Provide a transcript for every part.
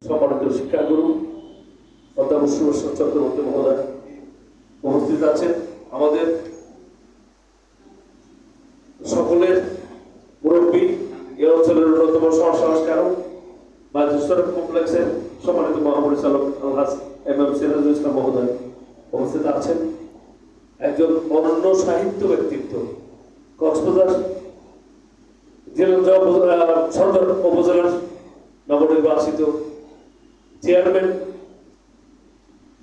সম্মানিত শিক্ষাগুরু অধ্যাপক সুভাষ চক্রবর্তী মহোদয় উপস্থিত আছেন, আমাদের সকলের মুরব্বী, এ অঞ্চলের অন্যতম সহসংস্কারক বাজেশ্বর কমপ্লেক্সের সম্মানিত মহাপরিচালক আলহাজ এম সিরাজুল ইসলাম মহোদয় উপস্থিত আছেন, একজন অনন্য সাহিত্য ব্যক্তিত্ব, কক্সবাজার জেলা সদর উপজেলার নবনির্বাচিত চেয়ারম্যান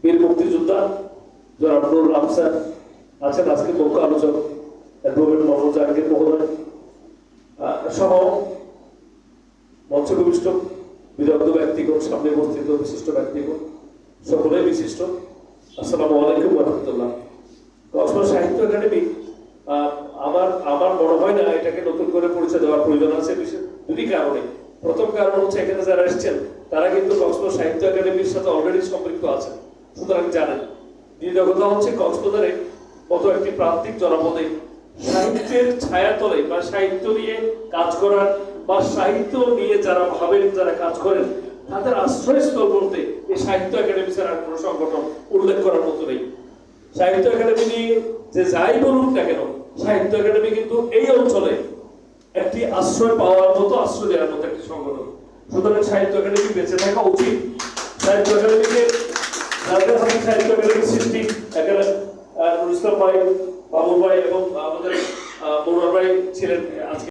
বীর মুক্তিযোদ্ধা জনাব নুরুল আফসার আছেন, আজকে মুখ্য আলোচক অ্যাডভোকেট মোহাম্মদ জাহাঙ্গীর মহোদয় সহ মঞ্চভূমিষ্ঠ বিদগ্ধ ব্যক্তিগণ, সামনে উপস্থিত বিশিষ্ট ব্যক্তিগণ, সকলেই বিশিষ্ট, আসসালামু আলাইকুম ওয়া রাহমাতুল্লাহ। কক্সবাজার সাহিত্য একাডেমি আমার মনে হয় না এটাকে নতুন করে পরিচয় দেওয়ার প্রয়োজন আছে দুটি কারণে। প্রথম কারণ হচ্ছে এখানে যারা এসেছেন তারা কিন্তু কক্সবাজার সাহিত্য একাডেমির সাথে অলরেডি সম্পৃক্ত আছেন, সুতরাং জানেন। দ্বিতীয় কথা হচ্ছে কক্সবাজারে মতো একটি প্রান্তিক জনপদে সাহিত্যের ছায়াতলে বা সাহিত্য নিয়ে কাজ করার বা সাহিত্য নিয়ে যারা ভাবেন, যারা কাজ করেন, তাদের আশ্রয়স্থল বলতে এই সাহিত্য একাডেমি ছাড়া কোনো সংগঠন উল্লেখ করার মতো নেই। সাহিত্য একাডেমি নিয়ে যে যাই বলুন না কেন, সাহিত্য একাডেমি কিন্তু এই অঞ্চলে একটি আশ্রয় পাওয়ার মতো, আশ্রয় দেওয়ার মতো একটি সংগঠন। সুতরাং সাহিত্য একাডেমি বেঁচে থাকা উচিত। সাহিত্য একাডেমিকে যাদের হাতে সাহিত্য একাডেমির সৃষ্টি, এখানে নুরুল ইসলাম ভাই, বাবুল ভাই এবং আমাদের মনোহর ভাই ছিলেন আজকে